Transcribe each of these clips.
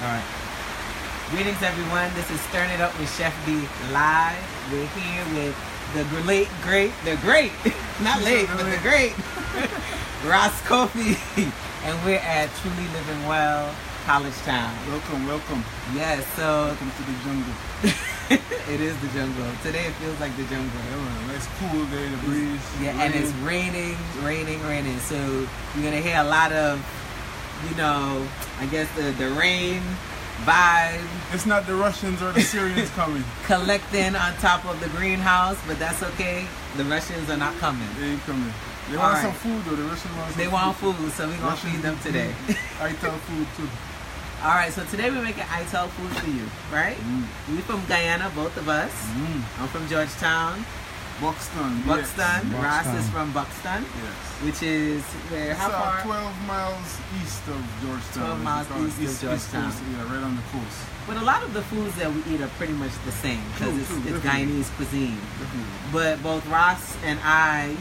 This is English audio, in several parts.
Alright. Greetings everyone, this is Stirrin It Up with Chef Beee live. We're here with the great, not late, but the great Ras Kofi. And we're at Truly Living Well, College Town. Welcome. Yes, so welcome to the jungle. It is the jungle. Today it feels like the jungle. Yeah, nice cool day, the breeze. Yeah, and it's raining. So you're gonna hear a lot of, I guess the rain vibe. It's not the Russians or the Syrians coming. Collecting on top of the greenhouse, but that's okay. The Russians are not coming. They ain't coming. They want some food though. The Russians want some They want food, so we're gonna feed them today. I tell food too. Alright, so today we're making ITEL food for you, right? We're from Guyana, both of us. I'm from Georgetown. Buxton. Yes. Ras is from Buxton. Yes. Which is where, how far? 12 miles east of Georgetown. 12 miles east of Georgetown. Yeah, right on the coast. But a lot of the foods that we eat are pretty much the same because it's Guyanese cuisine. But both Ras and I,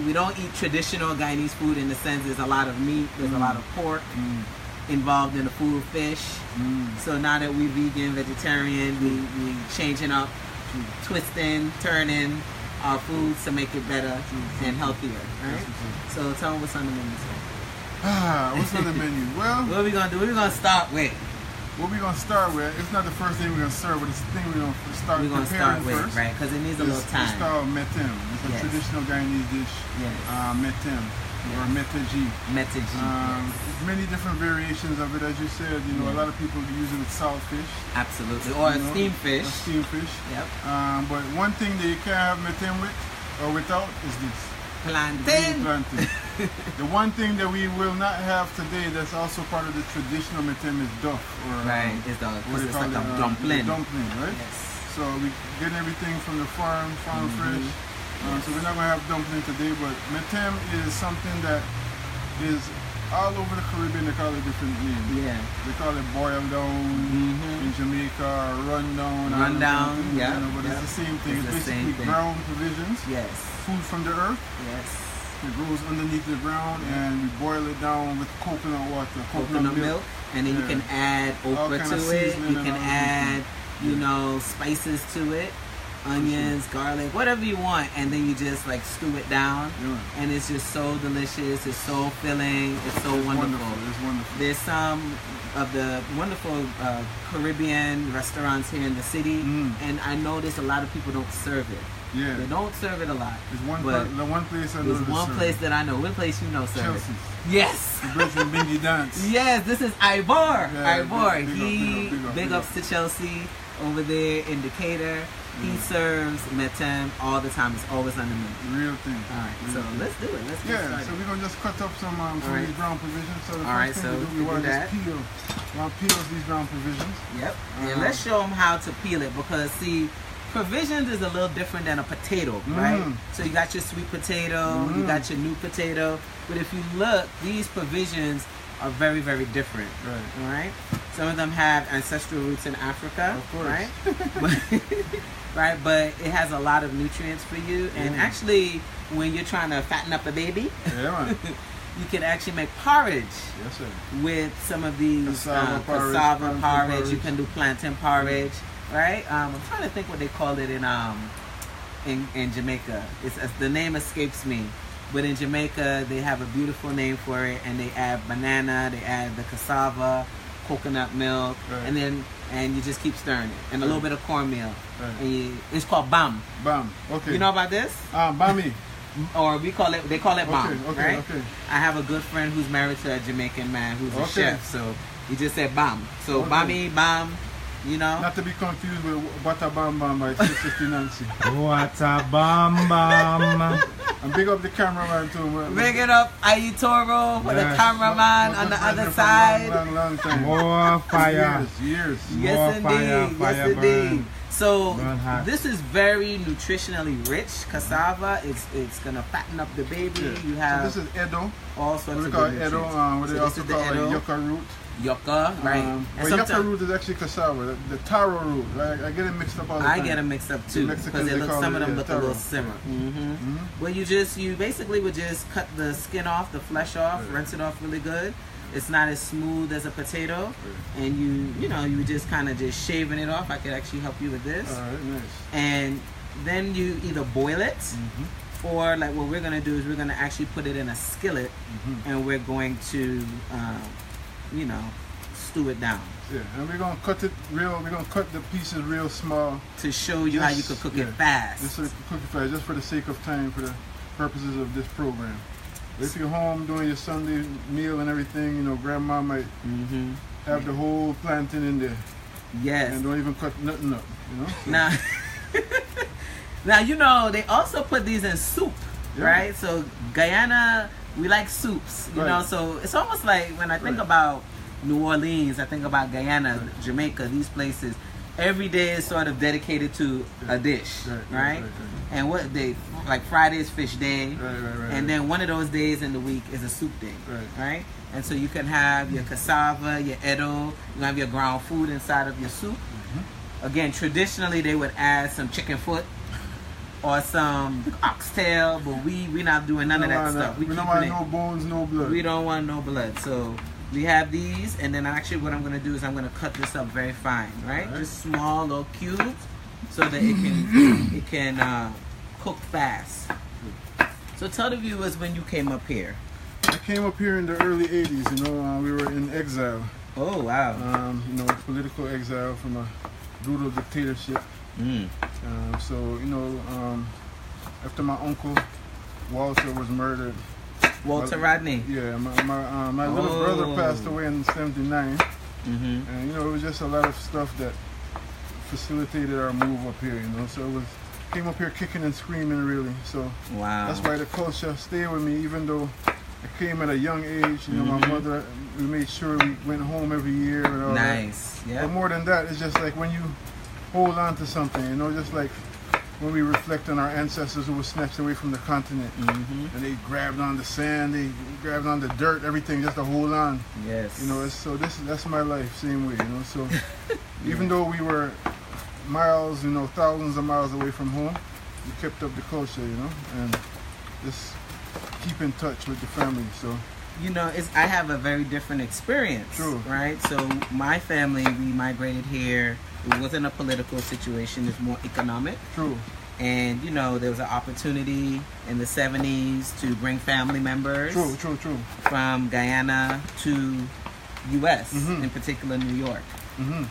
we don't eat traditional Guyanese food in the sense there's a lot of meat, there's a lot of pork involved in the food, fish. So now that we're vegan, vegetarian, we changing up, twisting, turning our foods to make it better and healthier, right? So tell them what's on the menu today. What's on the menu? Well, what are we gonna do? What are we gonna start with? What we're gonna start with, it's not the first thing we're gonna serve, but it's the thing we're gonna start preparing first. Right? Because it needs a little time. It's called metem. It's a traditional Guyanese dish. Yes. Metem. Or metaji. Metaji. Many different variations of it, as you said. A lot of people use it with saltfish. Absolutely. Or steamed fish. Steamed fish. Yep. But one thing that you can't have metem with or without is this. Plantain. The one thing that we will not have today that's also part of the traditional metem is duff. Right. It's like a dumpling. Dumpling, right? Yes. So we get everything from the farm fresh. So we're not going to have dumpling today, but metem is something that is all over the Caribbean. They call it different names. Yeah. They call it boil down in Jamaica, or run down. Yeah. But it's the same thing. It's basically ground provisions. Yes. Food from the earth. Yes. It grows underneath the ground, and we boil it down with coconut water, coconut milk, and then you can add okra to it. You can add, spices to it. Onions, garlic, whatever you want, and then you just stew it down, and it's just so delicious. It's so filling. It's so wonderful. It's wonderful. There's some of the wonderful Caribbean restaurants here in the city, and I notice a lot of people don't serve it. Yeah, they don't serve it a lot. There's one place I know. There's one place that I know. What place serve Chelsea's. it? Yes. The place from Bingy Dance. Yes, this is Ivor. Yeah, Ivor. Big ups to Chelsea over there in Decatur. He serves metem all the time. It's always on the menu. Real thing. All right, so let's do it. Let's get started. So we're gonna just cut up some of these ground provisions. So the first thing we want to just peel. We want to peel these ground provisions. Yep. And let's show them how to peel it because see, provisions is a little different than a potato, right? So you got your sweet potato, you got your new potato, but if you look, these provisions are very, very different. Right. All right. Some of them have ancestral roots in Africa, of course. Right? Right, but it has a lot of nutrients for you. And actually, when you're trying to fatten up a baby, you can actually make porridge with some of these cassava porridge. You can do plantain porridge, right? I'm trying to think what they call it in Jamaica. The name escapes me. But in Jamaica, they have a beautiful name for it, and they add banana, they add the cassava, coconut milk, and you just keep stirring it, and a little bit of cornmeal. And it's called bam. Bam. Okay. You know about this? Bami. Or they call it bam. Okay. Right? I have a good friend who's married to a Jamaican man who's a chef, so he just said bam. So bami, bam. Not to be confused with Butter Bam Bam by Sister Nancy. Butter Bam Bam. And big up the cameraman too. Big it up, Ayutoro, for the cameraman on the other side. Long time. More fire. Years. Yes, indeed. So this is very nutritionally rich. Cassava, it's gonna fatten up the baby. You have so this is Edo. All sorts what of we call Edo. What they also call yucca root. Yucca, right? But yucca root is actually cassava, the taro root. Right? I get it mixed up all the time. I get it mixed up too because some of them look a little simmer. Well, you basically would just cut the skin off, the flesh off, rinse it off really good. It's not as smooth as a potato, and you just kind of just shaving it off. I could actually help you with this. All right, nice. And then you either boil it, or like what we're gonna do is we're gonna actually put it in a skillet, and we're going to, stew it down. Yeah, and we're gonna cut it real. We're gonna cut the pieces real small to show you how you could cook it fast. Just so you can cook it fast, just for the sake of time, for the purposes of this program. If you're home doing your Sunday meal and everything, grandma might have the whole plantain in there. Yes. And don't even cut nothing up, So. Now, they also put these in soup, right? So Guyana, we like soups, so it's almost like when I think about New Orleans, I think about Guyana, Jamaica, these places. Every day is sort of dedicated to a dish, right? And what they like Friday's fish day, and then one of those days in the week is a soup day, right? And so you can have your cassava, your edo, you can have your ground food inside of your soup. Again, traditionally they would add some chicken foot or some oxtail, but we're not doing none of that stuff. We don't want no bones, no blood. We don't want no blood, so. We have these, and then actually what I'm going to do is I'm going to cut this up very fine, right? Just small little cubes so that it can cook fast. So tell the viewers when you came up here. I came up here in the early 80s, we were in exile. Oh, wow. Political exile from a brutal dictatorship. After my uncle Walter was murdered, Walter Rodney. Yeah, my little brother passed away in '79, and it was just a lot of stuff that facilitated our move up here. So it came up here kicking and screaming, really. So that's why the culture stayed with me, even though I came at a young age. My mother, we made sure we went home every year and all that. Nice. Yeah. But more than that, it's just like when you hold on to something, just like when we reflect on our ancestors who were snatched away from the continent, and they grabbed on the sand, they grabbed on the dirt, everything just to hold on. Yes. So that's my life, same way. So even though we were miles, thousands of miles away from home, we kept up the culture, and just keep in touch with the family. So. I have a very different experience. True. Right? So my family, we migrated here. It wasn't a political situation. It's more economic. True. And, there was an opportunity in the 70s to bring family members. True. From Guyana to U.S., in particular New York.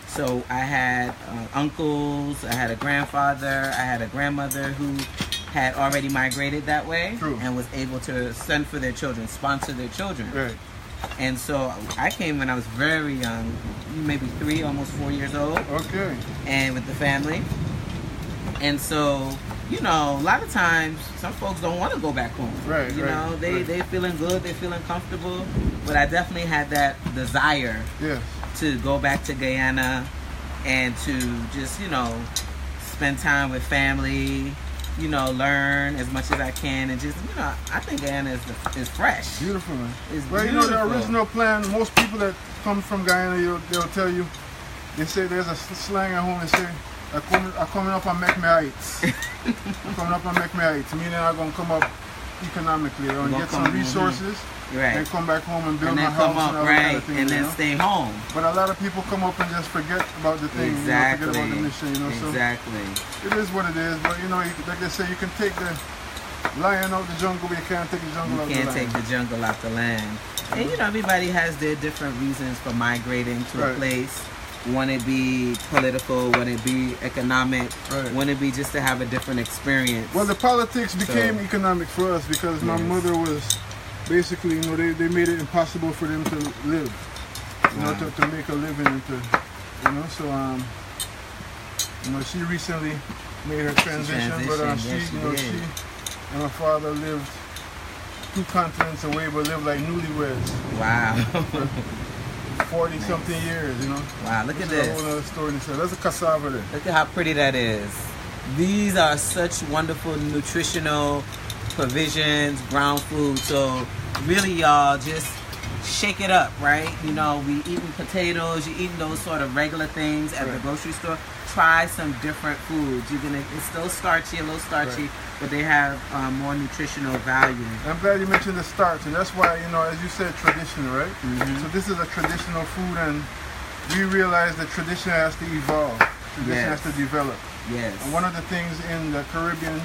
So I had uncles, I had a grandfather, I had a grandmother who had already migrated that way. And was able to send for their children, sponsor their children. Right. And so I came when I was very young, maybe 3, almost 4 years old. Okay. And with the family. And so, a lot of times some folks don't want to go back home. Right. They're feeling good, they're feeling comfortable. But I definitely had that desire to go back to Guyana and to just, spend time with family, learn as much as I can, and just, I think Guyana is fresh. Beautiful, man. It's beautiful. The original plan, most people that come from Guyana, they'll tell you, they say there's a slang at home, they say, I'm coming up and make me heights. I'm coming up and make me heights, meaning I'm going to come up economically, and get some resources, and come back home and build my house and all that kind of thing, and then stay home. But a lot of people come up and just forget about the thing, exactly. Forget about the mission, Exactly. So it is what it is, but like they say, you can take the lion out the jungle, but you can't take the jungle out the land. You can't take the jungle out the land. And everybody has their different reasons for migrating to a place. Want it be political, want it be economic, want it be just to have a different experience. Well, the politics became economic for us because my mother was basically, they made it impossible for them to live, to make a living and to, she recently made her transition, but she and my father lived 2 continents away, but lived like newlyweds. Wow. 40-something years, Wow, look at this. That's a whole other story. That's a cassava there. Look at how pretty that is. These are such wonderful nutritional provisions, ground food. So really, y'all, just shake it up, right? You know, we eating potatoes, you're eating those sort of regular things at the grocery store. Try some different foods. It's still starchy, a little starchy, but they have more nutritional value. I'm glad you mentioned the starch, and that's why, you know, as you said, traditional, right? So this is a traditional food, and we realize that tradition has to evolve. Tradition has to develop. Yes. And one of the things in the Caribbean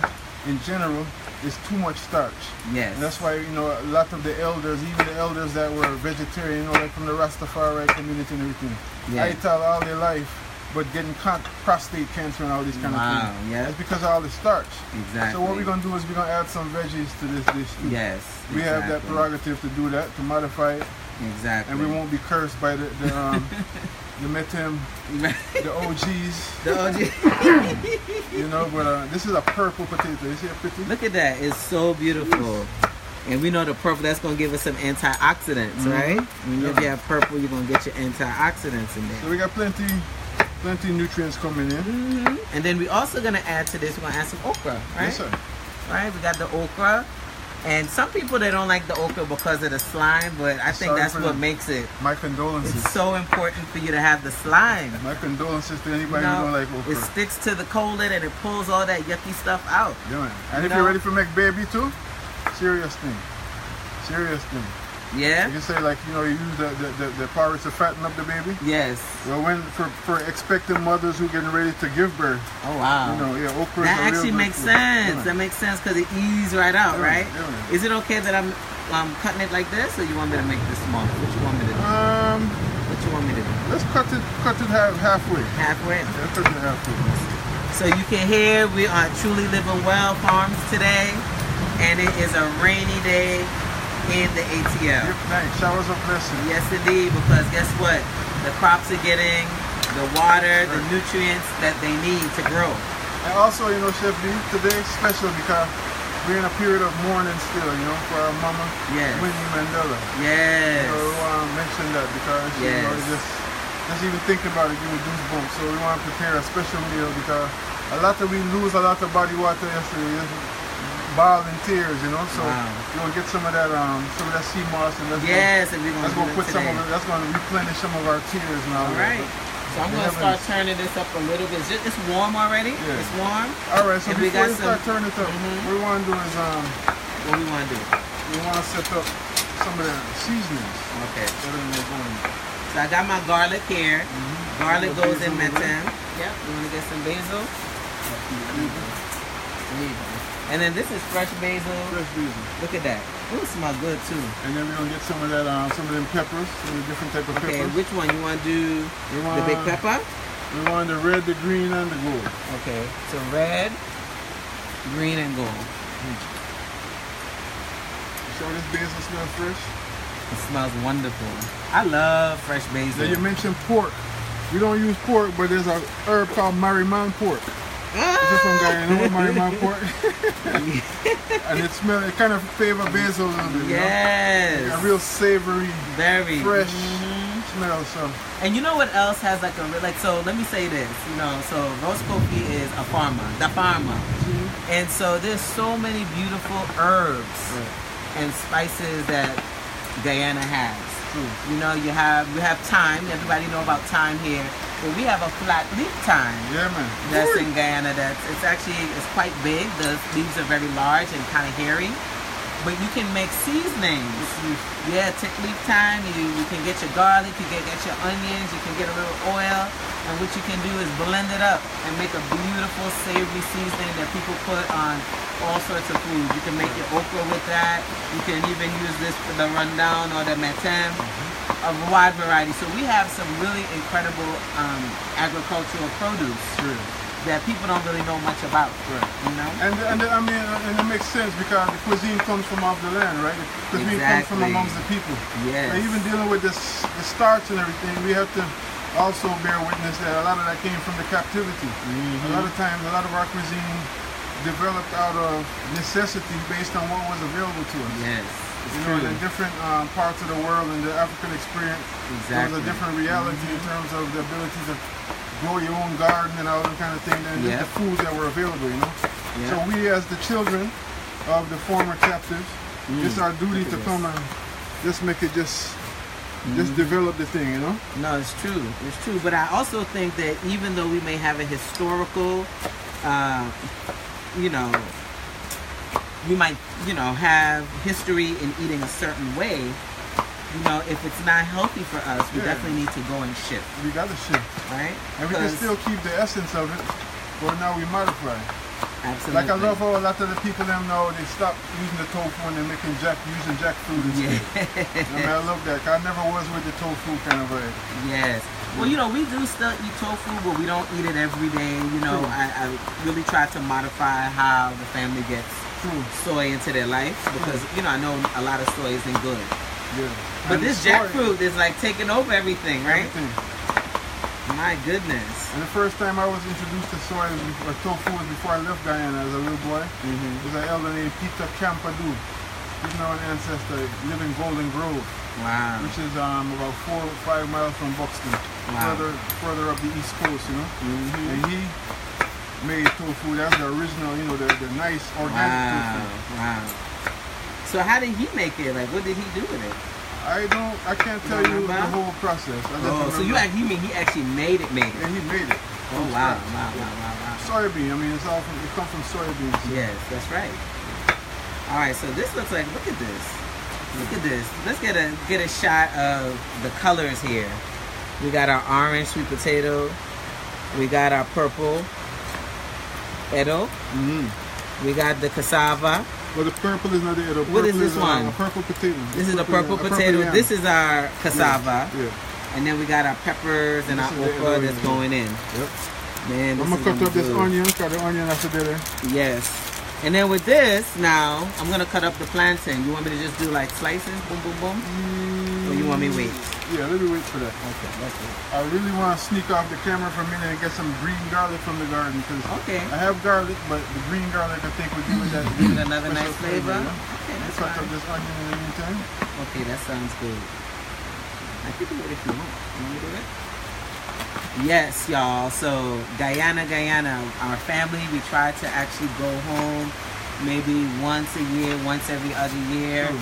in general is too much starch. Yes. And that's why, you know, a lot of the elders, even the elders that were vegetarian, you know, like from the Rastafari community and everything, I ate all their life, but getting prostate cancer and all these kind of things. Yes. That's because of all the starch. Exactly. So what we're going to do is we're going to add some veggies to this dish too. Yes. We have that prerogative to do that, to modify it. Exactly. And we won't be cursed by the metem, the OGs. The OG. You know, but this is a purple potato. You see it pretty? Look at that. It's so beautiful. And we know the purple, that's going to give us some antioxidants, right? If you have purple, you're going to get your antioxidants in there. So we got plenty nutrients coming in. And then we're also going to add to this, we're going to add some okra, right? Yes, sir. Right, we got the okra. And some people, they don't like the okra because of the slime, but I think that's what makes it. My condolences. It's so important for you to have the slime. My condolences to anybody who don't like okra. It sticks to the colon and it pulls all that yucky stuff out. Yeah, and if you're ready for make baby too, serious thing. Yeah? You can say, like, you know, you use the porridge to fatten up the baby. Yes. Well, for expecting mothers who getting ready to give birth. Oh, wow. You know, okra. That actually makes sense. That makes sense because it eases right out, right? Is it okay that I'm cutting it like this, or you want me to make this small? What you want me to do? What you want me to do? Let's cut it halfway. Halfway? Let's cut it halfway. So you can hear we are Truly Living Well Farms today, and it is a rainy day in the ATL. Nice. Showers of blessing. Yes, indeed, because guess what? The crops are getting the water, the nutrients that they need to grow. And also, you know, Chef Bee, today's special because we're in a period of mourning still, you know, for our mama, Winnie Mandela. Yes. So we want to mention that because, you know, just even thinking about it, give me goosebumps. So we want to prepare a special meal because we lose a lot of body water yesterday. Ball in tears, you know. So we're gonna get some of that sea moss, and that's gonna put some of it. That's gonna replenish some of our tears now. All right. So I'm gonna start turning this up a little bit. It's warm already. Yeah. It's warm. All right. So before you start turning it up, what we want to do is what we want to do? We want to set up some of the seasonings. Okay. So I got my garlic here. Garlic goes in metem. Yep. You want to get some basil? And then this is fresh basil. Fresh basil. Look at that. Ooh, it smells good too. And then we're gonna get some of that, some of them peppers, some of the different type of peppers. Okay, which one you want to do? The big pepper? We want the red, the green, and the gold. Okay, so red, green, and gold. So this basil smells fresh. It smells wonderful. I love fresh basil. Then you mentioned pork. We don't use pork, but there's a herb called Mariman pork. This is from Guyana, Mariman pork. And it kind of favor basil a little bit. Yes. You know? A real savory, very fresh smell. So. And you know what else has so let me say this, you know, so Ras Kofi is a farmer, the farmer. And so there's so many beautiful herbs and spices that Guyana has. You know, we have thyme. Everybody know about thyme here. But we have a flat leaf thyme. Yeah, man. That's in Guyana. It's quite big. The leaves are very large and kind of hairy. But you can make seasonings. Yeah, tick leaf thyme. You can get your garlic. You can get your onions. You can get a little oil. And what you can do is blend it up and make a beautiful savory seasoning that people put on all sorts of food. You can make your okra with that. You can even use this for the rundown or the metem, a wide variety. So we have some really incredible agricultural produce that people don't really know much about. You know? And it makes sense because the cuisine comes from off the land, right? The cuisine comes from amongst the people. Yes. And even dealing with the starch and everything, we have to also bear witness that a lot of that came from the captivity. A lot of times, a lot of our cuisine developed out of necessity based on what was available to us. Yes. You know, in different parts of the world, in the African experience, there was a different reality in terms of the ability to grow your own garden and all that kind of thing, and the foods that were available, you know. So we, as the children of the former captives, it's our duty to come and just make it just just develop the thing, you know? No, it's true. It's true. But I also think that even though we may have a historical, you know, we might, you know, have history in eating a certain way, you know, if it's not healthy for us, we definitely need to go and shift. We got to shift. Right? And we can still keep the essence of it, but now we modify. Absolutely. Like I love how a lot of the people them now, they stop using the tofu and they're using jackfruit instead. I mean, I love that. I never was with the tofu kind of way. Yes. Well, you know, we do still eat tofu, but we don't eat it every day. You know, I really try to modify how the family gets soy into their life because, you know, I know a lot of soy isn't good. Yeah. But this jackfruit is like taking over everything, right? Everything. My goodness. And the first time I was introduced to soy or tofu was before I left Guyana as a little boy. It was an elder named Peter Campadou. He's now an ancestor, live in Golden Grove. Wow. Which is about 4 or 5 miles from Buxton. Wow. Further up the East Coast, you know. And he made tofu. That's the original, you know, the nice organic tofu. Wow. So how did he make it? Like, what did he do with it? I can't tell you the whole process. So you mean he actually made it? Yeah, he made it. Oh wow. Soybean. I mean, it comes from soybeans. Yes, that's right. All right, so this looks like. Look at this. Look at this. Let's get a shot of the colors here. We got our orange sweet potato. We got our purple edo. We got the cassava. Well, the purple is not the edo. What is this one? A purple potato. This is the purple potato. This is our cassava. Yeah. And then we got our peppers and our okra that's going in. Yep. Man, I'm going to cut up this onion. Cut the onion after dinner. Yes. And then with this, now, I'm going to cut up the plantain. You want me to just do like slices? Boom, boom, boom? Or you want me to wait? Yeah, let me wait for that. Okay, that's it. I really want to sneak off the camera for a minute and get some green garlic from the garden because I have garlic, but the green garlic I think would give it that give it another nice flavor. Yeah? Okay, that's cut up this onion in the meantime. Okay, that sounds good. I can do it if you want. You want me to do it? Yes, y'all. So Guyana, our family, we try to actually go home maybe once a year, once every other year.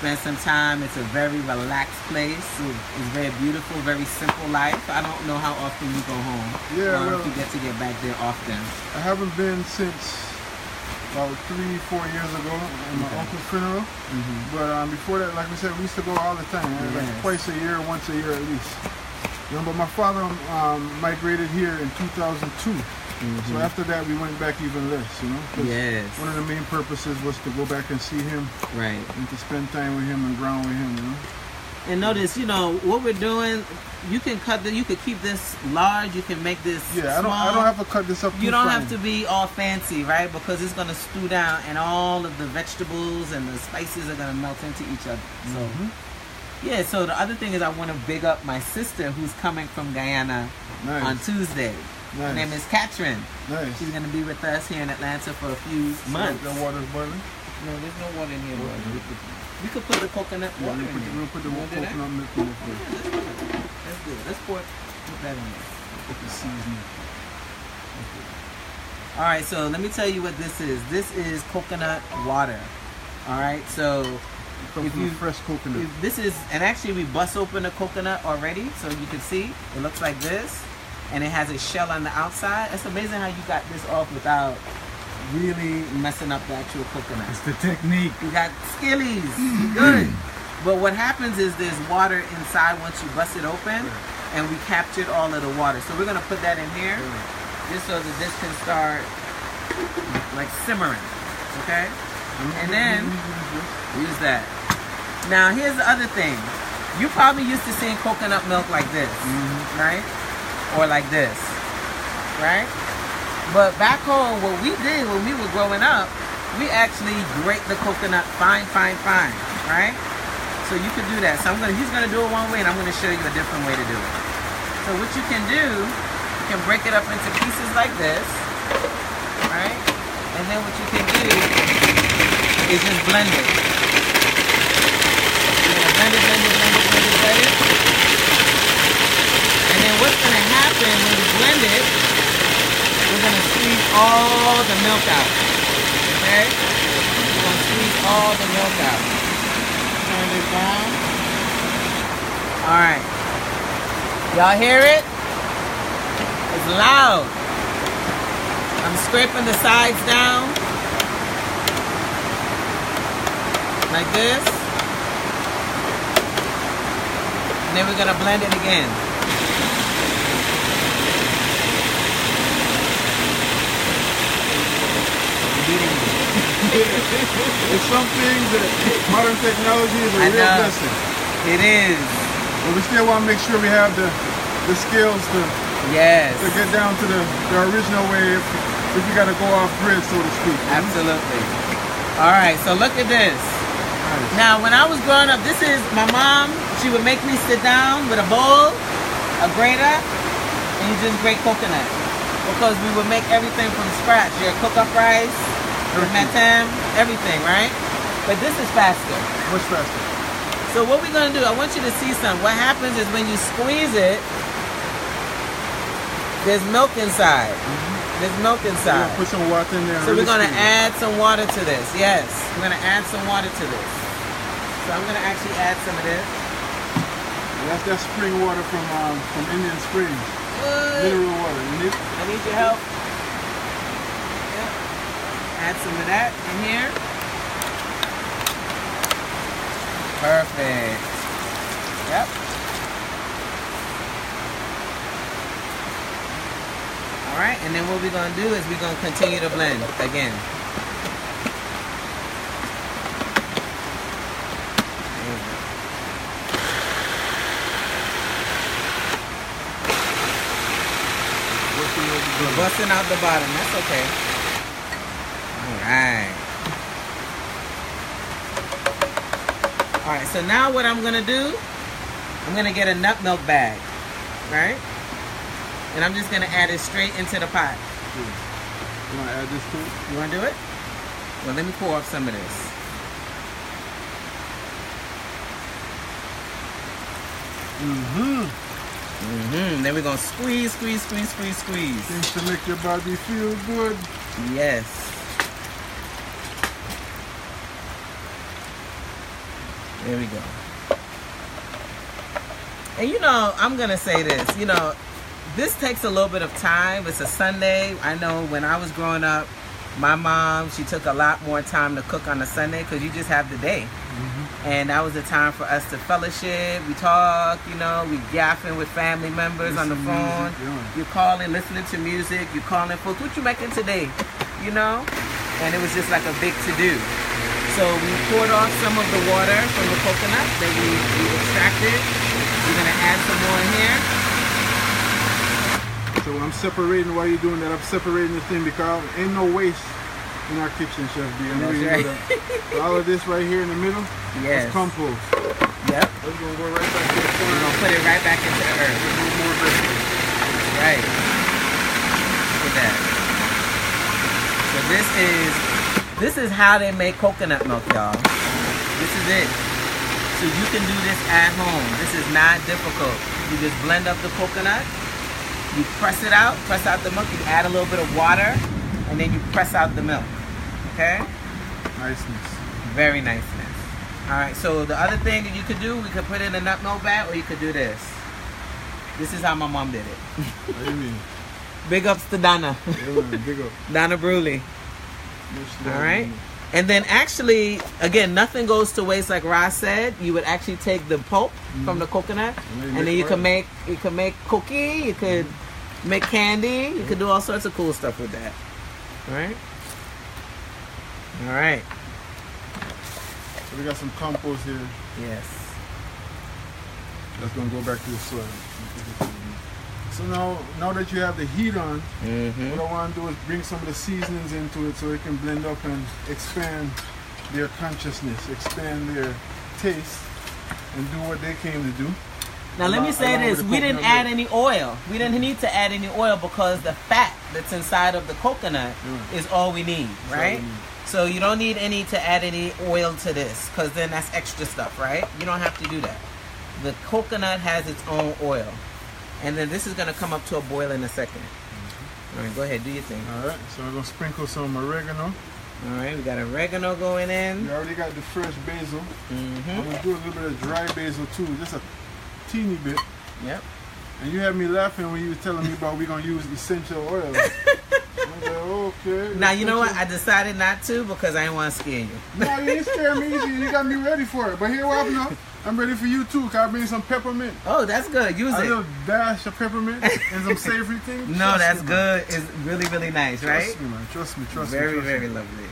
Spend some time. It's a very relaxed place. It's very beautiful, very simple life. I don't know how often you go home. Yeah, or if you get to get back there often. I haven't been since about 3-4 years ago at my uncle's funeral. But before that, like we said, we used to go all the time. Like twice a year, once a year at least. You know, but my father migrated here in 2002. So after that, we went back even less, you know? Yes. One of the main purposes was to go back and see him. Right. And to spend time with him and ground with him, you know? And notice, you know, what we're doing, you can you could keep this large, you can make this small. I don't have to cut this up too You don't fine. have to be all fancy, right? Because it's going to stew down and all of the vegetables and the spices are going to melt into each other. So, yeah, so the other thing is I want to big up my sister who's coming from Guyana on Tuesday. Her name is Katrin. Nice. She's going to be with us here in Atlanta for a few months. The water's boiling? No, there's no water in here. We could put the coconut water in there. We'll put the coconut milk in there. That's good. Let's put that in there. Put the seasoning. All right, so let me tell you what this is. This is coconut water. All right, so if you fresh coconut. This is, and actually we bust open the coconut already, so you can see it looks like this. And it has a shell on the outside. It's amazing how you got this off without really messing up the actual coconut. It's the technique. You got skillies. Good. But what happens is there's water inside once you bust it open, and we captured all of the water. So we're gonna put that in here, just so that this can start like simmering. Okay? And then use that. Now here's the other thing. You probably used to seeing coconut milk like this, right? Or like this, right? But back home, what we did when we were growing up, we actually grate the coconut fine, right? So you could do that. So he's gonna do it one way, and I'm gonna show you a different way to do it. So what you can do, you can break it up into pieces like this, right? And then what you can do is just blend it. You're gonna blend it. And then what's going to happen when we blend it, we're going to squeeze all the milk out. Okay? We're going to squeeze all the milk out. Turn this down. Alright. Y'all hear it? It's loud. I'm scraping the sides down. Like this. And then we're going to blend it again. It's some things that modern technology is a real blessing. It is. But we still want to make sure we have the skills to yes. to get down to the original way if you got to go off grid, so to speak. Absolutely. All right, so look at this. Nice. Now, when I was growing up, this is my mom. She would make me sit down with a bowl, a grater, and you just grate coconut. Because we would make everything from scratch. Your cook-up rice, your matam, everything, right? But this is faster. Much faster. So what we're going to do, I want you to see something. What happens is when you squeeze it, there's milk inside. There's milk inside. Put some water in there. So we're going to add some water to this. Yes, we're going to add some water to this. So I'm going to actually add some of this. That's that spring water from Indian Springs. Mineral water. You need? I need your help. Yep. Add some of that in here. Perfect. Yep. All right, and then what we're going to do is we're going to continue to blend again. We're busting out the bottom. That's okay. All right. All right, so now what I'm going to do, I'm going to get a nut milk bag, right? And I'm just going to add it straight into the pot. You want to add this too? You want to do it? Well, let me pour up some of this. Then we're going to squeeze. Seems to make your body feel good. Yes. There we go. And you know, I'm going to say this. You know, this takes a little bit of time. It's a Sunday. I know when I was growing up, my mom, she took a lot more time to cook on a Sunday because you just have the day. And that was the time for us to fellowship. We talk, you know, we yapping with family members on the phone. You're calling, listening to music. You're calling folks, what you making today? You know? And it was just like a big to-do. So we poured off some of the water from the coconut that we extracted. We're going to add some more in here. So I'm separating, while you're doing that, I'm separating the thing because ain't no waste in our kitchen, Chef Bee. That's right. So all of this right here in the middle, yes. is compost. Yep. It's going to go right back to the corner. We're going to put it right back into the earth. More vegetables. Right. Look at that. So this is how they make coconut milk, y'all. This is it. So you can do this at home. This is not difficult. You just blend up the coconut. You press it out, press out the milk. You add a little bit of water, and then you press out the milk. Okay? Niceness. Very niceness. All right, so the other thing that you could do, we could put it in a nut milk bag, or you could do this. This is how my mom did it. What do you mean? Big ups to Donna. Yeah, man, big up. Donna Bruley. All right. And then actually, again, nothing goes to waste. Like Ras said, you would actually take the pulp from the coconut, and then you can make cookie, you could make candy, you could do all sorts of cool stuff with that. All right. All right. So we got some compost here. Yes. That's gonna go back to the soil. So now that you have the heat on, what I want to do is bring some of the seasonings into it so it can blend up and expand their consciousness, expand their taste, and do what they came to do. Now let me say this, we didn't add any oil. We didn't need to add any oil because the fat that's inside of the coconut is all we need, right? So you don't need to add any oil to this because then that's extra stuff, right? You don't have to do that. The coconut has its own oil. And then this is going to come up to a boil in a second. All right, go ahead, do your thing. All right, so I'm going to sprinkle some oregano. All right, we got oregano going in. We already got the fresh basil. I'm going to do a little bit of dry basil too, just a teeny bit. Yep. And you had me laughing when you were telling me about we're going to use essential oil. I was like, okay. Now, you know what? I decided not to because I didn't want to scare you. No, you ain't scared me easy. You got me ready for it. But here what now? I'm ready for you too. Can I bring some peppermint? Oh, that's good. Use it. A little dash of peppermint and some savory things. No, that's good. It's really, really nice, right? Trust me, man. Trust me. Very, very lovely.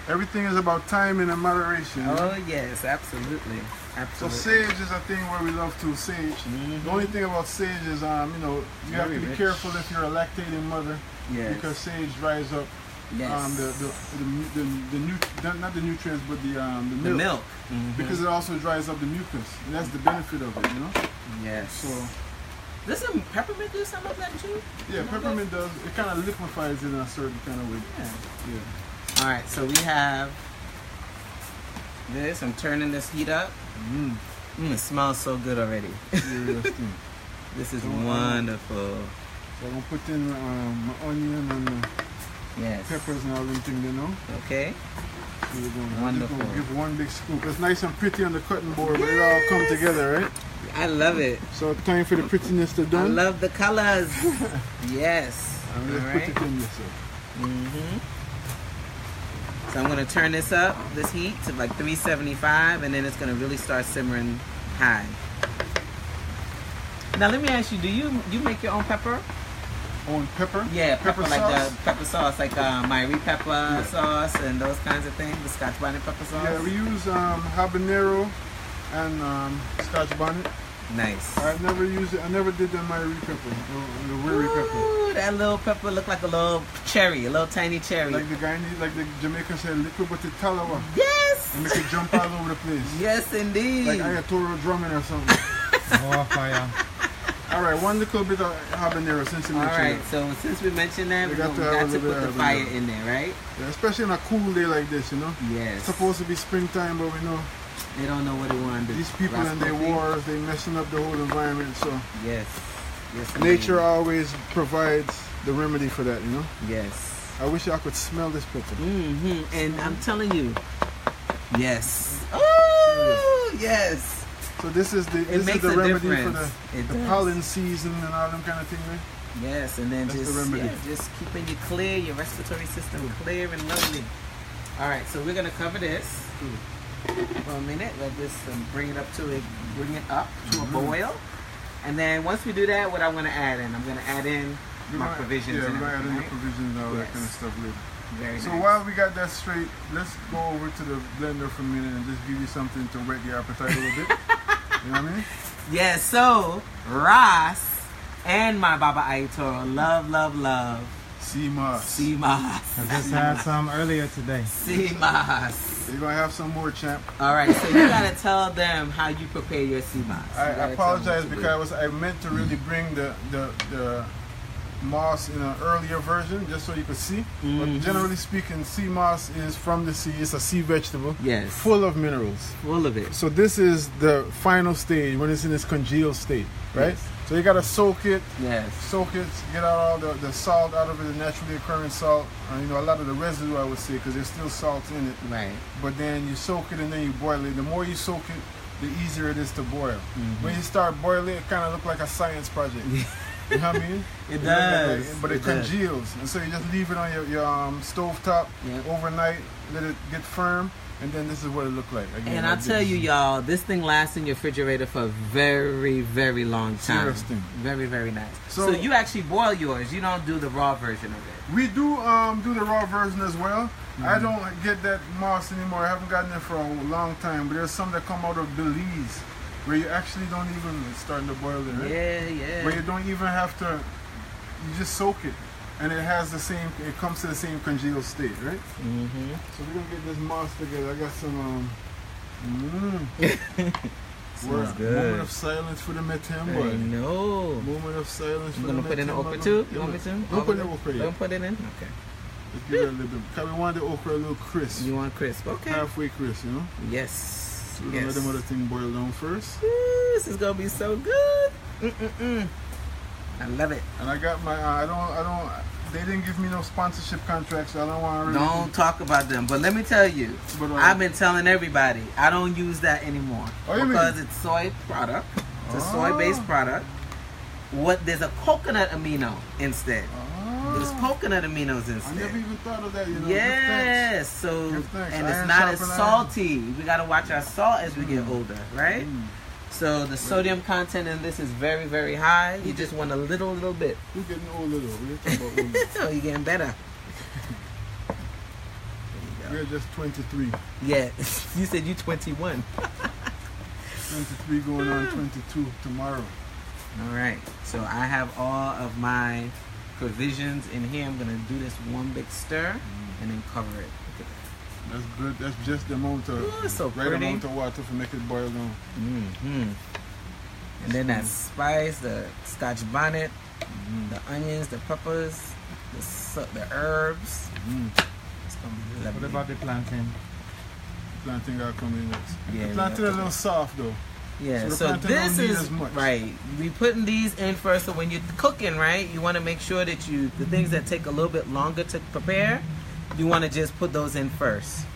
Everything is about timing and moderation. Oh, yes. Absolutely. So sage is a thing where we love to sage. The only thing about sage is, you know, you have to be careful if you're a lactating mother. Yes. Because sage dries up not the nutrients, but the milk. Because it also dries up the mucus. And that's the benefit of it, you know? Yes. So does some peppermint do some of that too? Yeah, peppermint does. It kind of liquefies it in a certain kind of way. Yeah. All right, so we have this. I'm turning this heat up. It smells so good already. This is wonderful. So I'm going to put in my onion and peppers and all them things, you know. Okay. So we're going wonderful. to give one big scoop. It's nice and pretty on the cutting board, but it all come together, right? I love it. So time for the prettiness to done. I love the colors. Yes. I'm going to put it in this. So I'm going to turn this up, this heat, to like 375, and then it's going to really start simmering high. Now let me ask you, do you make your own pepper? Own pepper? Yeah, pepper like sauce? the pepper sauce, like Myrie pepper sauce and those kinds of things, the Scotch bonnet pepper sauce? Yeah, we use habanero and Scotch bonnet. Nice. I never used it. I never did the Myrie pepper, the Weary pepper. That little pepper looked like a little cherry, a little tiny cherry. Like the guy, like the Jamaicans said, little but the talawa. Yes! And make it jump all over the place. Yes, indeed. Like Ayatoro drumming or something. Oh, fire. Alright, one little bit of habanero since you mentioned Alright, so since we mentioned that, we got to put the fire in there, right? Yeah, especially on a cool day like this, you know? Yes. It's supposed to be springtime, but we know they don't know what they want to do. These people and their wars, they messing up the whole environment, so yes. Nature always provides the remedy for that, you know? Yes. I wish I could smell this pepper. And I'm telling you, yes. Oh, yes. So this is the remedy for the pollen season and all them kind of things, right? Yes, and then that's just keeping you clear, your respiratory system clear and lovely. All right, so we're gonna cover this for a minute. Let this bring it up to a boil, and then once we do that, what I'm gonna add in? I'm gonna add in my provisions. Yeah, we're gonna add in the provisions and all that kind of stuff later. Very so nice. While we got that straight, let's go over to the blender for a minute and just give you something to whet your appetite a little bit. You know what I mean? Yeah, so Ras and my Baba Aitoro love sea moss. Sea moss. I just had some earlier today. Sea moss. You're gonna have some more, champ. Alright, so you gotta tell them how you prepare your sea moss. I apologize because I meant to really bring the moss in an earlier version just so you could see. But generally speaking, sea moss is from the sea. It's a sea vegetable. Yes. Full of minerals. Full of it. So this is the final stage when it's in its congealed state, right? Yes. So you gotta soak it. Yes. Soak it, get out all the salt out of it, the naturally occurring salt. You know, a lot of the residue, I would say, because there's still salt in it. Right. But then you soak it and then you boil it. The more you soak it, the easier it is to boil. When you start boiling, it kind of looks like a science project. You know what I mean? It does. But it congeals. And so you just leave it on your stove top overnight, let it get firm, and then this is what it looked like. Again, and I'll tell you, y'all, this thing lasts in your refrigerator for a very, very long time. Interesting. Very, very nice. So you actually boil yours. You don't do the raw version of it. We do the raw version as well. I don't get that moss anymore. I haven't gotten it for a long time. But there's some that come out of Belize, where you actually don't even starting to boil it, right? Yeah. Where you don't even have to, you just soak it. And it has the same, it comes to the same congealed state, right? So we're gonna get this moss together. I got some, Smells good. Moment of silence for the Metem boy. I know. Moment of silence for the Metem. You gonna put in the okra too? You want me to? Don't put in the okra yet. Don't put it in? Okay. Let's give it a little bit. Because we want the okra a little crisp. You want crisp, okay. Halfway crisp, you know? Yes. So we're gonna let them other thing boil down first. Ooh, this is gonna be so good. I love it. And I got my, they didn't give me no sponsorship contract, so I don't want to really... Don't talk about them. But let me tell you, I've been telling everybody, I don't use that anymore. Oh, you because mean? it's soy product. It's a soy-based product. There's a coconut amino instead. There's coconut aminos instead. I never even thought of that, you know. Yes. So, and it's not as salty. We gotta watch our salt as we get older, right? So the sodium content in this is very, very high. You just want a little bit. We're getting older though. We're talking about older. Oh, you're getting better. We're just 23. Yeah, you said you 21. 23 going on 22 tomorrow. All right, so I have all of my provisions in here. I'm gonna do this one big stir and then cover it. Look at that. That's good. That's just the amount of right amount of water to make it boil down. And then that spice, the Scotch bonnet, the onions, the peppers, the herbs. It's gonna be lovely. What about the plantain? Plantain gotta come in next. Yeah, the plantain is a little soft though. Yeah, so this is right. We putting these in first. So when you're cooking, right, you want to make sure that the things that take a little bit longer to prepare, you want to just put those in first.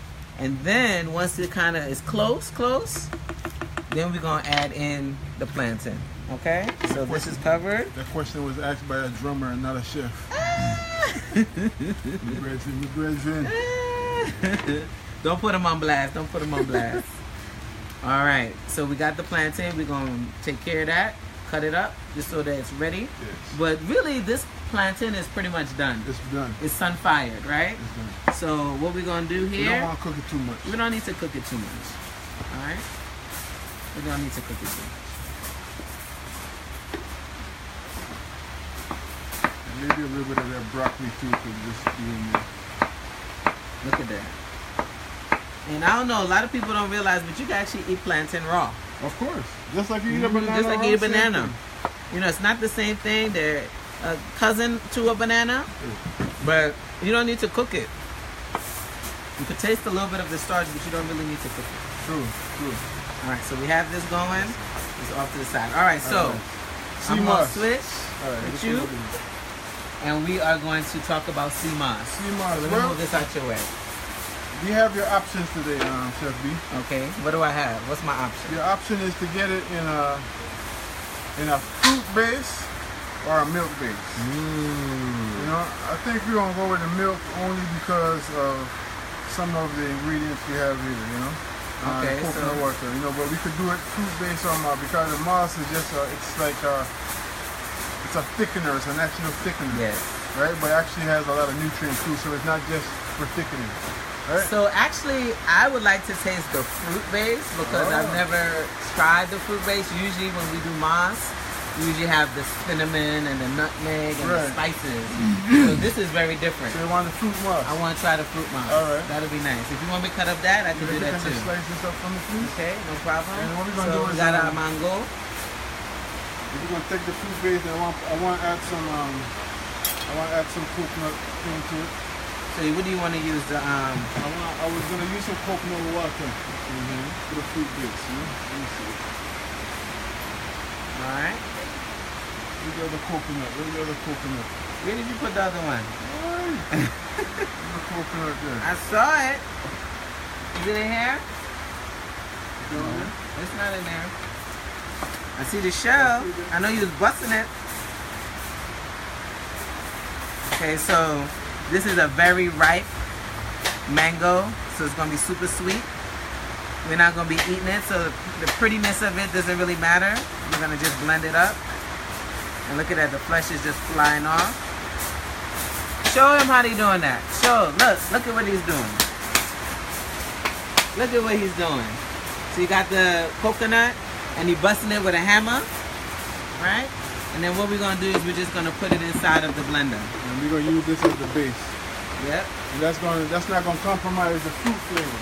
And then once it kind of is close, then we're gonna add in the plantain. Okay, so this is covered. That question was asked by a drummer and not a chef. Don't put them on blast. Don't put them on blast. All right, so we got the plantain. We're going to take care of that, cut it up just so that it's ready. Yes. But really, this plantain is pretty much done. It's done. It's sun-fired, right? It's done. So what we're going to do here... We don't want to cook it too much. We don't need to cook it too much. All right? We don't need to cook it too much. And maybe a little bit of that broccoli too could just be in there. Look at that. And I don't know, a lot of people don't realize, but you can actually eat plantain raw. Of course. Just like you eat a banana. Just like you eat a banana. You know, it's not the same thing. They're a cousin to a banana, but you don't need to cook it. You can taste a little bit of the starch, but you don't really need to cook it. True. All right, so we have this going. It's off to the side. All right, so I'm going to switch with you, and we are going to talk about sea moss. Sea moss. So let me move this out your way. We have your options today, Chef Bee. Okay, what do I have? What's my option? Your option is to get it in a fruit base or a milk base. You know, I think we're gonna go with the milk only because of some of the ingredients we have here. You know, coconut water. You know, but we could do it fruit based on because the moss is just it's a thickener. It's a natural thickener. Yes. Right, but it actually has a lot of nutrients too, so it's not just for thickening. Right. So actually, I would like to taste the fruit base because I've never tried the fruit base. Usually when we do moss, we usually have the cinnamon and the nutmeg and the spices. So this is very different. So you want the fruit moss? I want to try the fruit moss. All right. That'll be nice. If you want me to cut up that, I can do that too. Just slice this up from the fruit? Okay, no problem. And what we're going to do is... we got our mango. We're going to take the fruit base and I want to add some coconut thing to it. So what do you want to use? I was going to use some coconut water for the fruit base. You know? Let me see. All right. Where's the other coconut? Where did you put the other one? The coconut there. I saw it. Is it in here? No. It's not in there. I see the shell. I know you was busting it. Okay, so this is a very ripe mango, so it's going to be super sweet. We're not going to be eating it, so the prettiness of it doesn't really matter. We're going to just blend it up. And look at that, the flesh is just flying off. Show him how he's doing that. Look at what he's doing. Look at what he's doing. So you got the coconut, and you're busting it with a hammer, right? And then what we're going to do is we're just going to put it inside of the blender. And we're going to use this as the base. Yep. And that's not going to compromise the fruit flavor.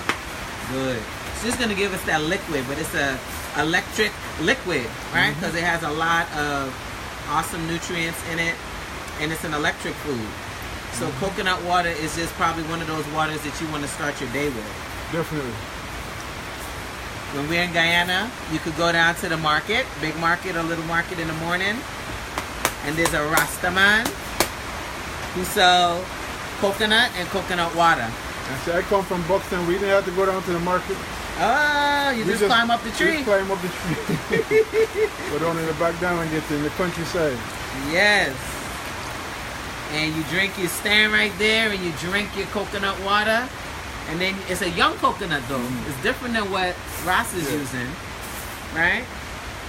Good. It's just going to give us that liquid, but it's a electric liquid, right? Because it has a lot of awesome nutrients in it, and it's an electric food. So coconut water is just probably one of those waters that you want to start your day with. Definitely. When we're in Guyana, you could go down to the market, big market or little market in the morning, and there's a Rasta man who sells coconut and coconut water. I come from Buxton. We didn't have to go down to the market. Oh, you just climb up the tree. Just climb up the tree. But only in the back down and get in the countryside. Yes. And you stand right there and you drink your coconut water. And then it's a young coconut though. It's different than what Ras is using. Right?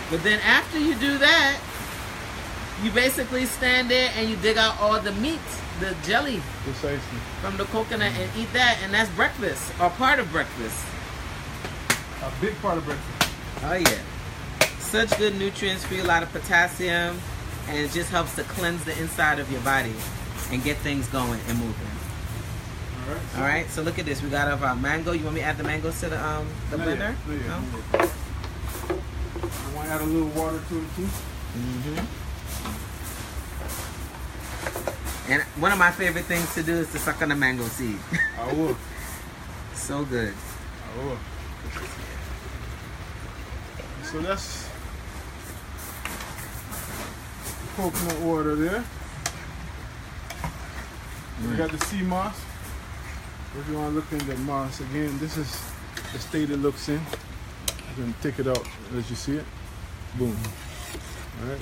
But then after you do that, you basically stand there and you dig out all the meat, the jelly from the coconut and eat that. And that's breakfast or part of breakfast. A big part of breakfast. Oh yeah. Such good nutrients for you, a lot of potassium, and it just helps to cleanse the inside of your body and get things going and moving. All right, so look at this. We got our mango. You want me to add the mangoes to the blender? No? I want to add a little water to it too. And one of my favorite things to do is to suck on the mango seed. I will. So good. I will. So that's coconut water there. We got the sea moss. If you want to look in the moss again, this is the state it looks in. You can take it out as you see it. Boom. All right.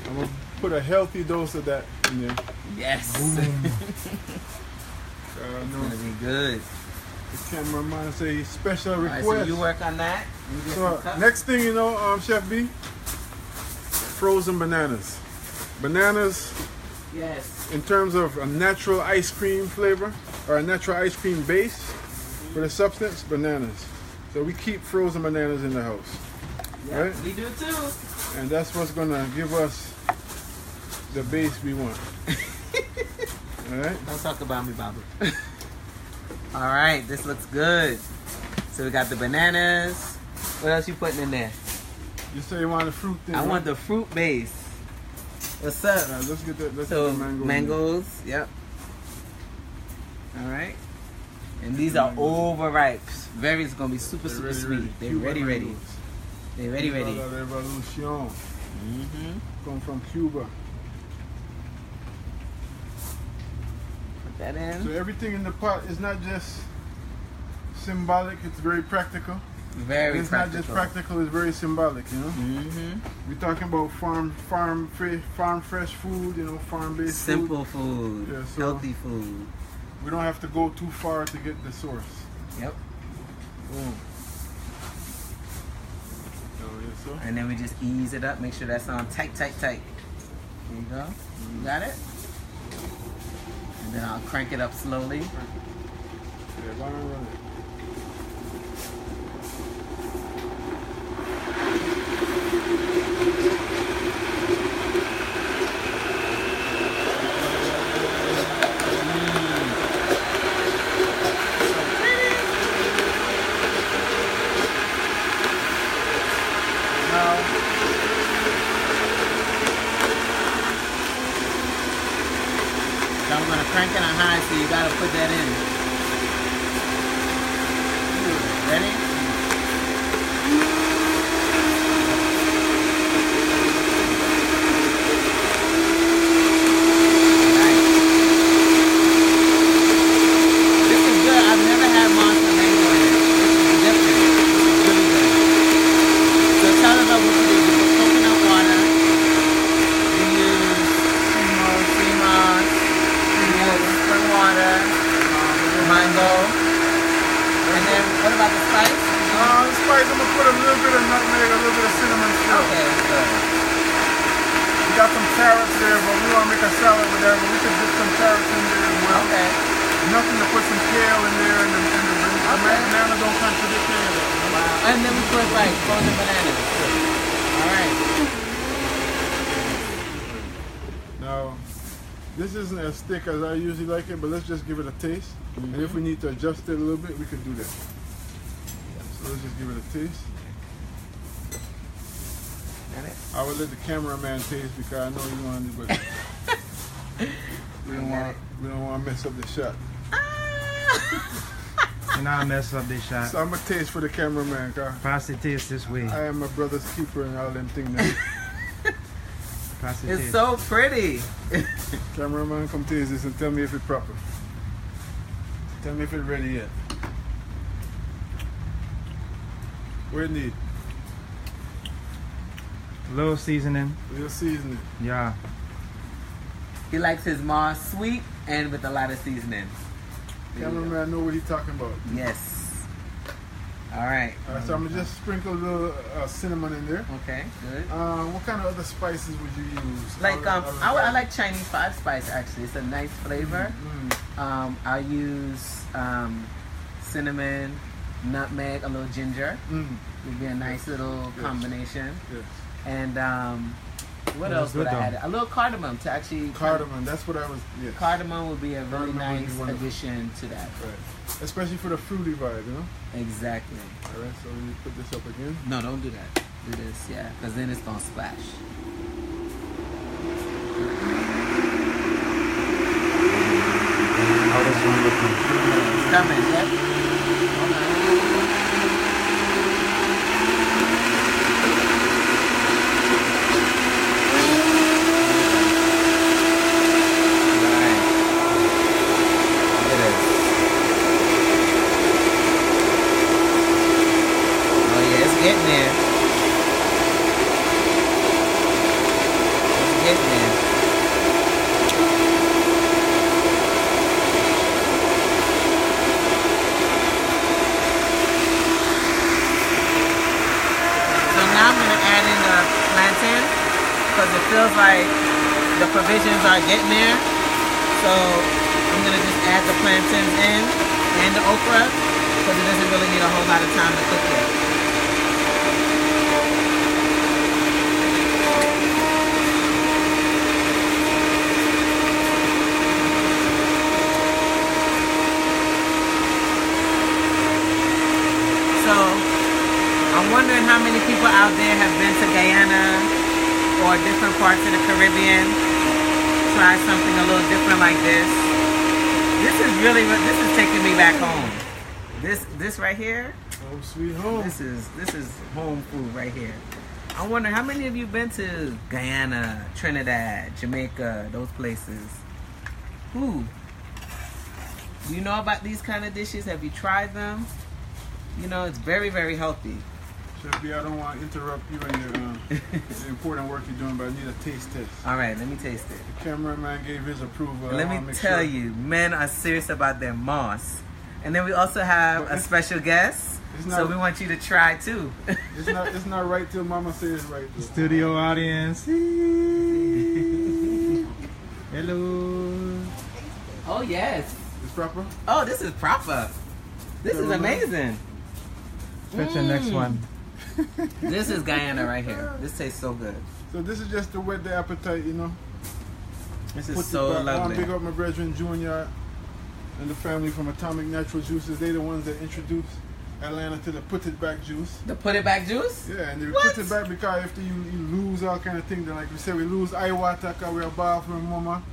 I'm gonna put a healthy dose of that in there. Yes. Boom. It's gonna be good. The cameraman say special request. Right, so you work on that. So next thing you know, Chef Bee, frozen bananas. Bananas. Yes. In terms of a natural ice cream flavor or a natural ice cream base for the substance, bananas. So we keep frozen bananas in the house. Yeah, right? We do too. And that's what's gonna give us the base we want. All right. Don't talk about me, Bobby. All right, this looks good. So we got the bananas. What else you putting in there? You say you want the fruit thing. I want the fruit base. What's up? Let's get that. Let's So get the mangoes. Yep. All right. And these are overripe. Very, it's gonna be super sweet. They're ready. They're ready. Revolution. Come from Cuba. Put that in. So everything in the pot is not just symbolic, it's very practical. Very it's practical. Not just practical, it's very symbolic, you know? We're talking about farm fresh food, you know, farm-based simple food. Yeah, so healthy food. We don't have to go too far to get the source. Yep. Boom. So. And then we just ease it up, make sure that's on tight. There you go. You got it? And then I'll crank it up slowly. Yeah, go on and run it. So I'm gonna crank it on high, so you gotta put that in. Ready? Nice. This is good. I've never had monster mango in it. This is different. This is really good. So tell us about what you do. You put coconut water. You use sea moss. Spring water, mango, and then what about the spice? The spice, I'm gonna put a little bit of nutmeg, a little bit of cinnamon still. Okay, that's good. We got some carrots there, but we want to make a salad with that, but we could put some carrots in there as well. Okay. Nothing to put some kale in there, and the banana don't contradict any of that. Wow. And then we put like frozen bananas. All right. Now, this isn't as thick as I usually like it, but let's just give it a taste. And if we need to adjust it a little bit, we could do that. So let's just give it a taste. Got it? I would let the cameraman taste because I know you want to, but we don't want to mess up the shot. And I'll mess up this shot. So I'm gonna taste for the cameraman, car. Pass the taste this way. I am my brother's keeper and all them things now. Pass the It's taste. so pretty. Cameraman, come taste this and tell me if it's proper. Tell me if it's ready yet. What do you need? Little seasoning. Little seasoning. Yeah. He likes his ma sweet and with a lot of seasoning. Cameraman, I know what he's talking about. Yes. All right. So I'm gonna just sprinkle a little cinnamon in there. Okay, good. What kind of other spices would you use? Like I like Chinese 5-spice actually. It's a nice flavor. I'll use cinnamon, nutmeg, a little ginger. Would be a nice little combination. Yes. And what else would I add? A little cardamom to actually. Cardamom. That's what I was. Yes. Cardamom would be a really nice addition to that. Right. Especially for the fruity vibe, you know. Exactly. All right. So you put this up again. No, don't do that. Do this, yeah, because then it's gonna splash. How does one look? It's coming, yep. Getting there. It's getting there. So now I'm going to add in the plantain because it feels like the provisions are getting there. So I'm going to just add the plantains in and the okra because it doesn't really need a whole lot of time to cook it. I'm wondering how many people out there have been to Guyana or different parts of the Caribbean, try something a little different like this. This is taking me back home. This right here, home sweet home. This is home food right here. I wonder how many of you been to Guyana, Trinidad, Jamaica, those places. Who? Do you know about these kind of dishes? Have you tried them? You know, it's very, very healthy. Chef Beee, I don't want to interrupt you and your the important work you're doing, but I need a taste test. All right, let me taste it. The cameraman gave his approval. Let me tell you, men are serious about their moss. And then we also have a special guest, so we want you to try too. It's not right till Mama says it's right. Though. Studio audience. Hello. Oh yes. It's proper? Oh, this is proper. This is amazing. Fetch the next one. This is Guyana right here. This tastes so good. So this is just to whet the appetite, you know. This is so lovely. I want to big up my brethren Junior and the family from Atomic Natural Juices. They're the ones that introduced Atlanta to the put it back juice. The put it back juice? Yeah, and they put it back because after you lose all kind of things, like we say, we lose eye water because we're ball from mama,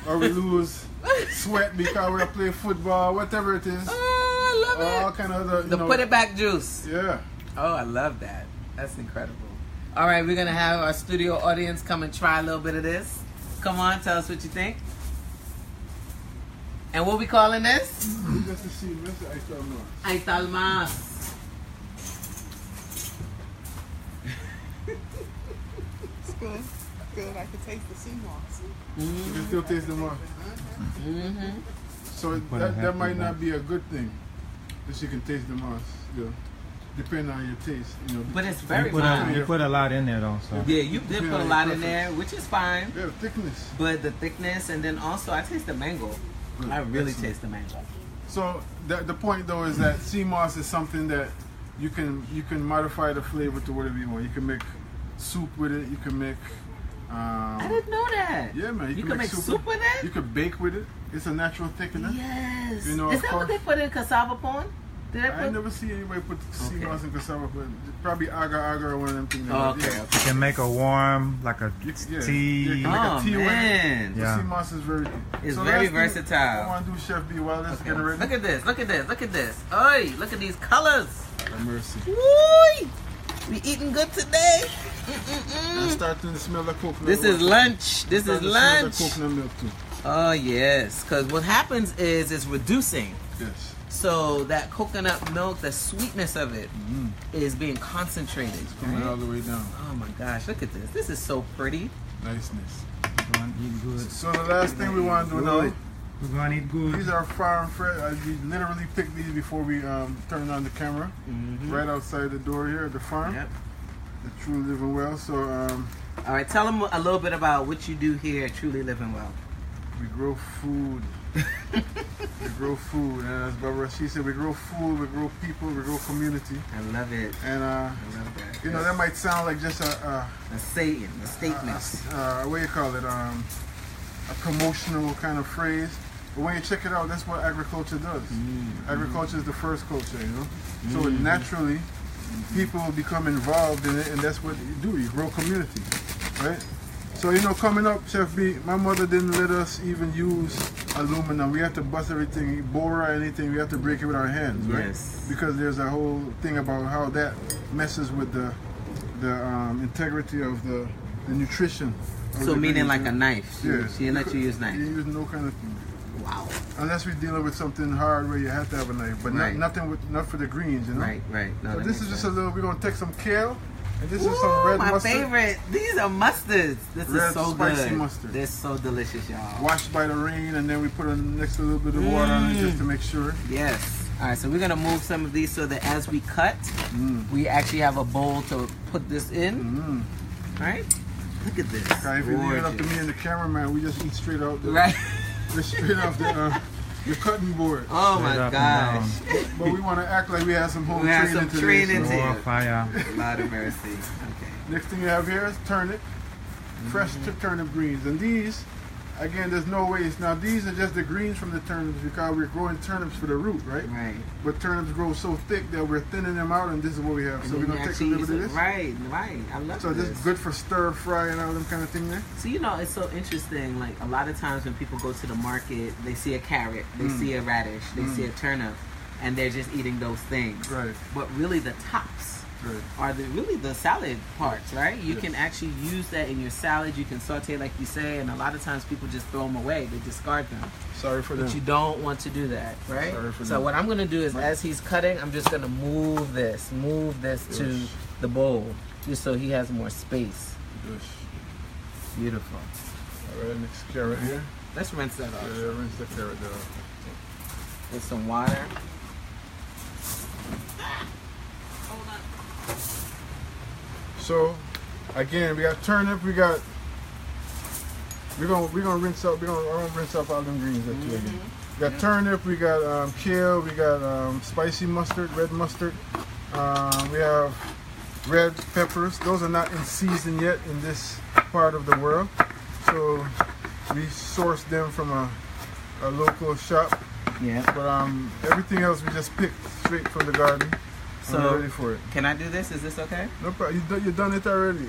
or we lose sweat because we play football, whatever it is. Oh, I love it. All kind of other, the put it back juice. Yeah. Oh, I love that. That's incredible. All right, we're going to have our studio audience come and try a little bit of this. Come on, tell us what you think. And what we calling this? Just to see, this is Aitalmas. It's good. Good. I can taste the sea moss. You can still taste the moss. So that might not be a good thing. That you can taste the moss. Yeah. Depending on your taste, you know. But it's very fine. You put a lot in there though, so. Yeah, you did put a lot in there, which is fine. Yeah, thickness. But the thickness, and then also I taste the mango. Good. I really taste the mango. So the point though is that sea moss is something that you can modify the flavor to whatever you want. You can make soup with it. You can make. I didn't know that. Yeah, man. You can make soup with it. You can bake with it. It's a natural thickener. Yes. You know, is that what they put in cassava pone? I never see anybody put sea moss in cassava, but probably agar or one of them things. Oh, okay. You can make a warm, like a tea. Yeah, tea man. With it. The sea moss is very. It's very versatile. I want to do Chef Bee while this is getting ready. Look at this! Look at this! Look at this! Oi! Look at these colors! Have mercy. Woo! We eating good today. I'm starting to smell the coconut. This is lunch. This is lunch. Smell the coconut milk too. Oh yes, because what happens is it's reducing. Yes. So that coconut milk, the sweetness of it is being concentrated. It's coming all the way down. Oh my gosh, look at this. This is so pretty. Niceness. We're going to eat good. So the last thing we want to do now, We're going to eat good. these are farm fresh. We literally picked these before we turned on the camera. Right outside the door here at the farm. Yep. The Truly Living Well. So all right, tell them a little bit about what you do here at Truly Living Well. we grow food. We grow food, and as Barbara she said, we grow food, we grow people, we grow community. I love it. And I love that. you know, that might sound like just a statement. what do you call it? A promotional kind of phrase. But when you check it out, that's what agriculture does. Agriculture is the first culture, you know. So naturally, people will become involved in it, and that's what you do. You grow community, right? So, you know, coming up, Chef Bee, my mother didn't let us even use aluminum. We have to bust everything, bore or anything, we have to break it with our hands, right? Yes. Because there's a whole thing about how that messes with the integrity of the nutrition. So meaning like a knife. Yes. She didn't let you use knife. You use no kind of thing. Wow. Unless we're dealing with something hard where you have to have a knife, but not for the greens, you know? Right. No, So this is just a little, we're going to take some kale, and this is Ooh, some red my mustard. favorite. These are mustards. This Red is so spicy good. mustard. They're so delicious, y'all. Washed by the rain, and then we put on next a little bit of water on it just to make sure. Yes. All right, so we're gonna move some of these so that as we cut, we actually have a bowl to put this in. Right? Look at this. Okay, if you leave it up to me and the cameraman, we just eat straight out the straight off the cutting board. Oh my gosh. But we want to act like we have some home training today. to fire. Lord of mercy. Okay. Next thing you have here is turnip, fresh turnip greens, and these, again, there's no waste. Now these are just the greens from the turnips because we're growing turnips for the root, right? Right. But turnips grow so thick that we're thinning them out, and this is what we have. So we're gonna take a little bit of this. Right. I love So this. this is good for stir fry and all them kind of thing there. So you know, it's so interesting. Like a lot of times when people go to the market, they see a carrot, they see a radish, they see a turnip, and they're just eating those things. Right. But really, the tops are really the salad parts, right? You can actually use that in your salad. You can saute, like you say, and a lot of times people just throw them away. They discard them. Sorry for But them. you don't want to do that, right? Sorry for so them. what I'm going to do is, as he's cutting, I'm just going to move this to the bowl, just so he has more space. Beautiful. All right, next carrot here. Let's rinse that off. Yeah, rinse the carrot off. With some water. So, again, we got turnip. We're gonna rinse up. I'm gonna rinse up all them greens that you again. We got turnip. We got kale. We got spicy mustard, red mustard. We have red peppers. Those are not in season yet in this part of the world, so we source them from a local shop. Yeah. But everything else we just picked straight from the garden. So, I'm ready for it. Can I do this? Is this okay? No problem. You've done it already.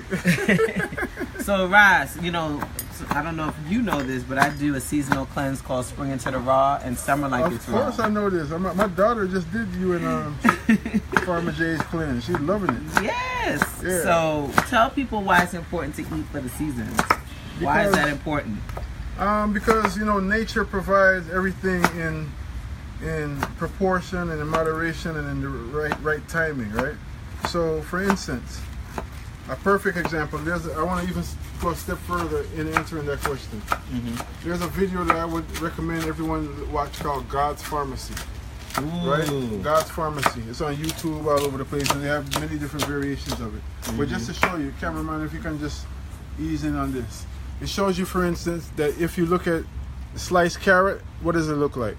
So, Ras, you know, I don't know if you know this, but I do a seasonal cleanse called Spring into the Raw and Summer Like It's Raw. Of course I know this. My daughter just did you and Farmer Jay's cleanse. She's loving it. Yes. Yeah. So, tell people why it's important to eat for the seasons. Why is that important? Because, you know, nature provides everything in proportion and in moderation and in the right timing, right? So, for instance, a perfect example. I want to even go a step further in answering that question. There's a video that I would recommend everyone watch called God's Pharmacy. Ooh. Right? God's Pharmacy. It's on YouTube all over the place, and they have many different variations of it. But just to show you, cameraman, if you can just ease in on this. It shows you, for instance, that if you look at the sliced carrot, what does it look like?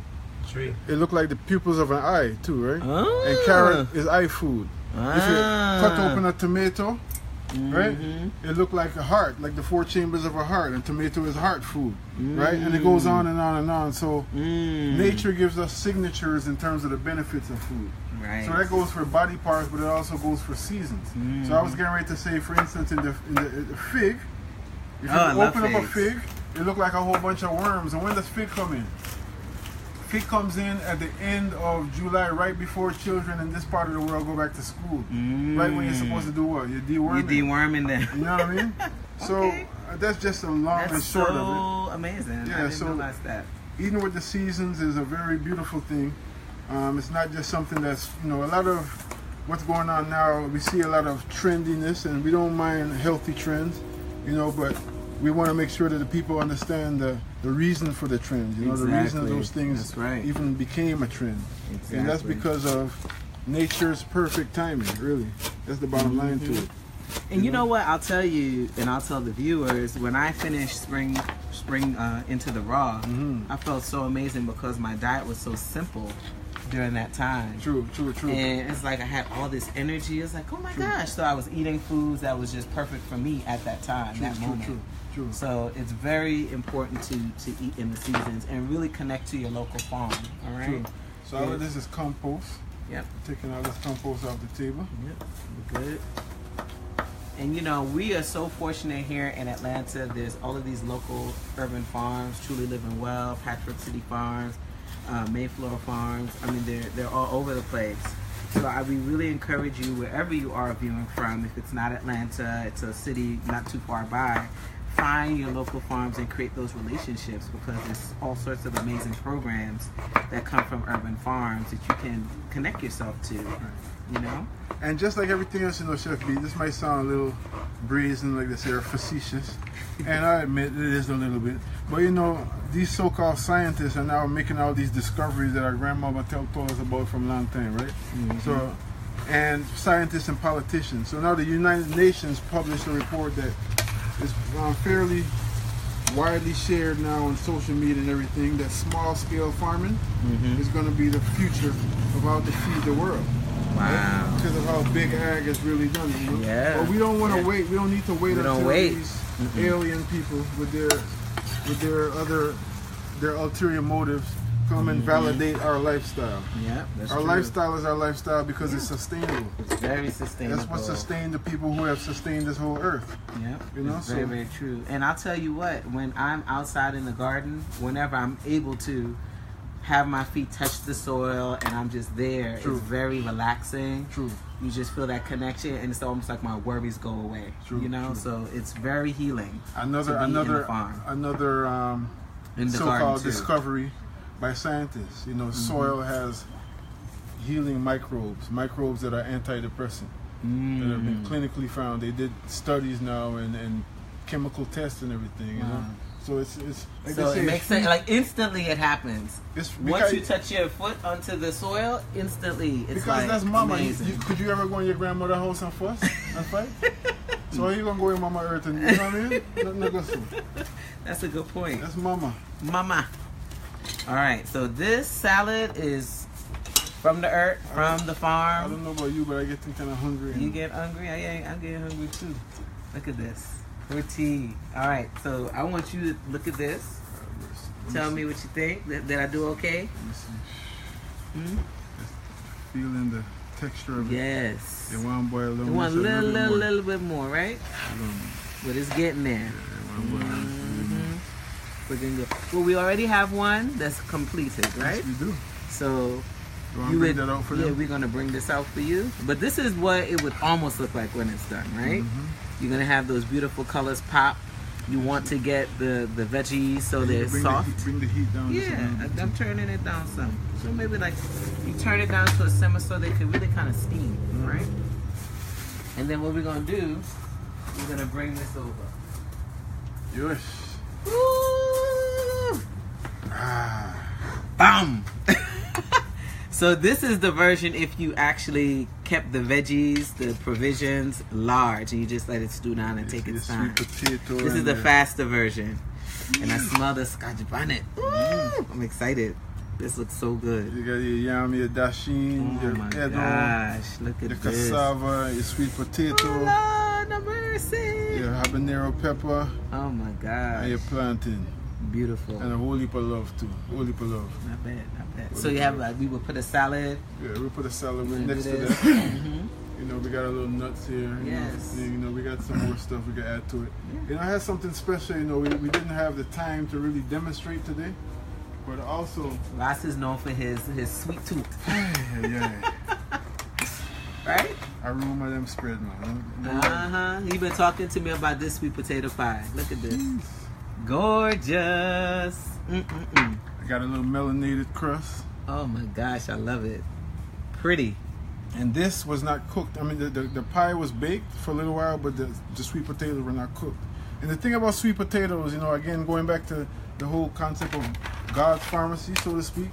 Tree. It look like the pupils of an eye too, right? Ah. And carrot is eye food. If you cut open a tomato, right? It look like a heart, like the 4 chambers of a heart, and tomato is heart food, right? And it goes on and on and on. So nature gives us signatures in terms of the benefits of food. Right. So that goes for body parts, but it also goes for seasons. So I was getting ready to say, for instance, in the fig, if you open up a fig, it look like a whole bunch of worms. And when does fig come in? Fig comes in at the end of July, right before children in this part of the world go back to school. Right when you're supposed to do what? You're deworming. You're deworming them. You know what I mean? So that's just a long and short of it. Amazing. Yeah, I didn't so realize that. Eating with the seasons is a very beautiful thing. It's not just something that's, a lot of what's going on now, we see a lot of trendiness, and we don't mind healthy trends, but we want to make sure that the people understand the reason for the trend, the reason those things even became a trend. Exactly. And that's because of nature's perfect timing, really. That's the bottom line to it. And you know what? I'll tell you, and I'll tell the viewers, when I finished spring into the raw, I felt so amazing because my diet was so simple during that time. True. And it's like I had all this energy. It's like, oh my gosh. So I was eating foods that was just perfect for me at that time, that moment. True. So it's very important to eat in the seasons and really connect to your local farm. All right. True. So all of this is compost. Yep. Taking all this compost off the table. Yep. Good. And we are so fortunate here in Atlanta. There's all of these local urban farms, Truly Living Well, Patrick City Farms, Mayflower Farms. I mean, they're all over the place. So we really encourage you, wherever you are viewing from, if it's not Atlanta, it's a city not too far by, find your local farms and create those relationships, because there's all sorts of amazing programs that come from urban farms that you can connect yourself to, And just like everything else, Chef Bee, this might sound a little brazen, like they say, or facetious, and I admit it is a little bit. But these so-called scientists are now making all these discoveries that our grandmama told us about from a long time, right? Mm-hmm. So, and scientists and politicians. So now the United Nations published a report that is fairly widely shared now on social media and everything, that small-scale farming is going to be the future of how to feed the world. Wow. Because of how big ag has really done it. Yeah. But we don't want to wait. We don't need to wait until these alien people with their ulterior motives come and validate our lifestyle. Yeah, that's our true. lifestyle is our lifestyle because it's sustainable. It's very sustainable. That's what sustained the people who have sustained this whole earth. Yeah, it's very, very true. And I'll tell you what, when I'm outside in the garden, whenever I'm able to have my feet touch the soil and I'm just there, it's very relaxing. True. You just feel that connection, and it's almost like my worries go away. True. So it's very healing. Another so-called discovery by scientists. Soil has healing microbes that are antidepressant, that have been clinically found. They did studies now and chemical tests and everything. So it's like so it makes sense. Like instantly, it happens. Once you touch your foot onto the soil, instantly it's because that's mama. Could you ever go in your grandmother's house and fuss and fight? So how you gonna go in Mama Earth and you know what I mean? Nothing goes through. That's a good point. That's mama. All right. So this salad is from the earth, from the farm. I don't know about you, but I get kind of hungry. You get hungry? I'm getting hungry too. Look at this. Tea. All right, so I want you to look at this. Tell me what you think. Did I do okay? Let me see. Feeling the texture of it. Yes. You want to boil a little more. You want a little bit more, right? But it's getting there. Looking good. Well, we already have one that's completed, right? Yes, we do. So you bring that out for them? Yeah, we're going to bring this out for you. But this is what it would almost look like when it's done, right? You're going to have those beautiful colors pop. You want to get the veggies so they're soft. Bring the heat down. Yeah, I'm turning it down some. So maybe like you turn it down to a simmer so they can really kind of steam, right? And then what we're going to do, we're going to bring this over. Yes. Woo! Bam! So this is the version if you actually kept the veggies, the provisions large, and you just let it stew down and take its time. This is the faster version. And I smell the scotch bonnet. I'm excited. This looks so good. You got your yam, your dashin, your edo, gosh, look at your cassava, your sweet potato. Oh Lord, no mercy. Your habanero pepper. Oh my gosh. And your plantain. Beautiful. And a whole heap of love too. Whole heap of love. Not bad, not bad. So you have we will put a salad. Yeah, we'll put a salad next to that. We got a little nuts here. Yes. We got some more stuff we can add to it. It has something special. We didn't have the time to really demonstrate today, but also Ras is known for his sweet tooth. Yeah. Right? Aroma them spread, man. He been talking to me about this sweet potato pie. Look at this. Gorgeous. I got a little melanated crust. Oh my gosh, I love it. Pretty. And this was not cooked. I mean, the pie was baked for a little while, but the sweet potatoes were not cooked. And the thing about sweet potatoes, you know, again, going back to the whole concept of God's pharmacy, so to speak,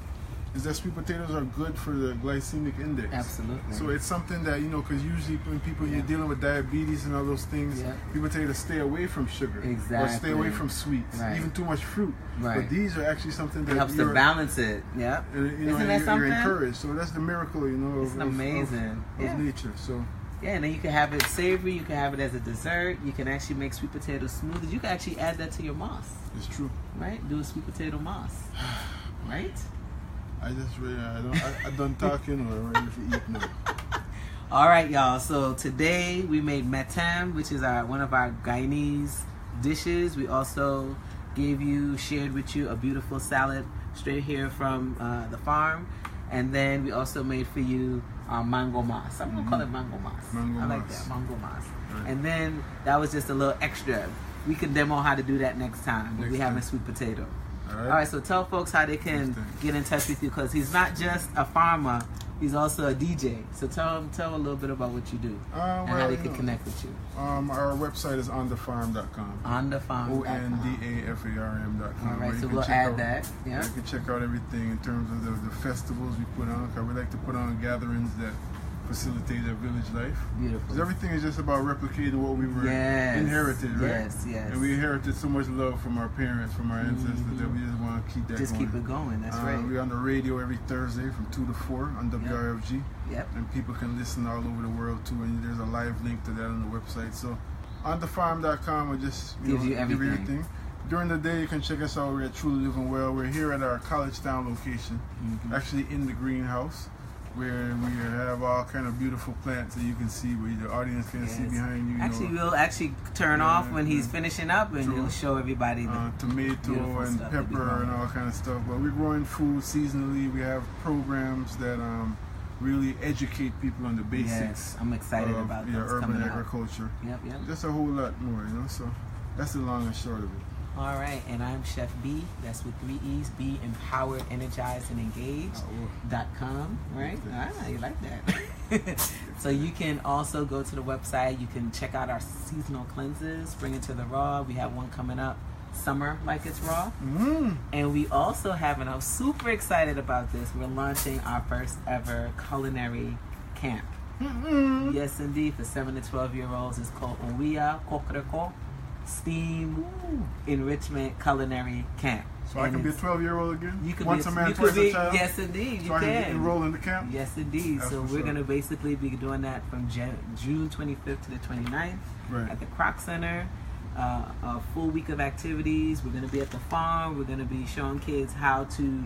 is that sweet potatoes are good for the glycemic index. Absolutely. So it's something that, you know, because usually when people, you're dealing with diabetes and all those things, people tell you to stay away from sugar. Exactly. Or stay away from sweets, even too much fruit. Right. But these are actually something that it helps to balance it. Yeah. You know, Isn't that something? You're encouraged. So that's the miracle, you know, it's amazing. Of nature. So. Yeah, and then you can have it savory, you can have it as a dessert, you can actually make sweet potato smoothies. You can actually add that to your mousse. It's true. Right? Do a sweet potato mousse. Right? I just really, I done talking or ready to eat now. All right, y'all. So today we made metem, which is one of our Guyanese dishes. We also shared with you a beautiful salad straight here from the farm. And then we also made for you mango mas. I'm going to call it mango mas. I like that, mango mas. Right. And then that was just a little extra. We can demo how to do that next time when we have a sweet potato. All right, so tell folks how they can get in touch with you, because he's not just a farmer, he's also a DJ. So tell a little bit about what you do and how they can connect with you. Our website is onthefarm.com. Onthefarm.com. onthefarm.com. All right, so we'll add that. Yeah. You can check out everything in terms of the festivals we put on. Because we like to put on gatherings that facilitate their village life. Beautiful. Because everything is just about replicating what we were inherited, right? Yes. And we inherited so much love from our parents, from our ancestors, that we just want to keep that going. Keep it going, that's right. We're on the radio every Thursday from 2 to 4 on WRFG. Yep. And people can listen all over the world too, and there's a live link to that on the website. So onthefarm.com will just give you everything. Give you everything. During the day, you can check us out. We're at Truly Living Well. We're here at our College Town location, actually in the greenhouse, where we have all kind of beautiful plants that you can see, where the audience can see behind you. Actually, we'll turn off when he's finishing up, and he'll show everybody the tomato and pepper and all kind of stuff. But we're growing food seasonally. We have programs that really educate people on the basics. Yes, I'm excited about those urban agriculture. Yep. Just a whole lot more, you know. So that's the long and short of it. All right, and I'm Chef Bee. That's with 3 E's. Be empowered, energized, and engaged.com. Right? You like that. So you can also go to the website. You can check out our seasonal cleanses. Bring it to the raw. We have one coming up, summer like it's raw. And we also have, and I'm super excited about this, we're launching our first ever culinary camp. Yes, indeed, for 7 to 12-year-olds. It's called Owiya Kokreko STEAM Enrichment Culinary Camp. So I can be a 12-year-old agagen? You could Once a man, twice a child? Yes, indeed. So I can enroll in the camp? Yes, indeed. So we're going to basically be doing that from June 25th to the 29th at the Kroc Center. A full week of activities. We're going to be at the farm. We're going to be showing kids how to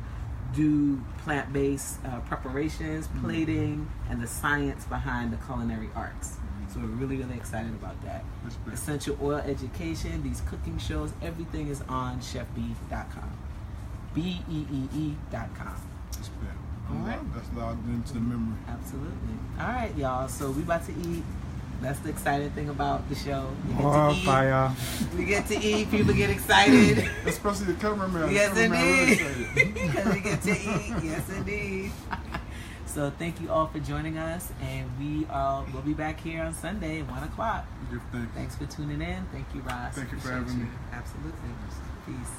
do plant-based preparations, plating, and the science behind the culinary arts. So we're really, really excited about that. Essential oil education, these cooking shows, everything is on chefbeee.com. BEEE.com. All right. That's logged into the memory. Absolutely. All right, y'all. So we about to eat. That's the exciting thing about the show. We get to eat. Fire. We get to eat. People get excited. Especially the cameraman. Yes, indeed. Because we get to eat. Yes, indeed. So thank you all for joining us, and we'll be back here on Sunday at 1 o'clock. Thanks for tuning in. Thank you, Ras. Thank you for having me. Absolutely. Peace.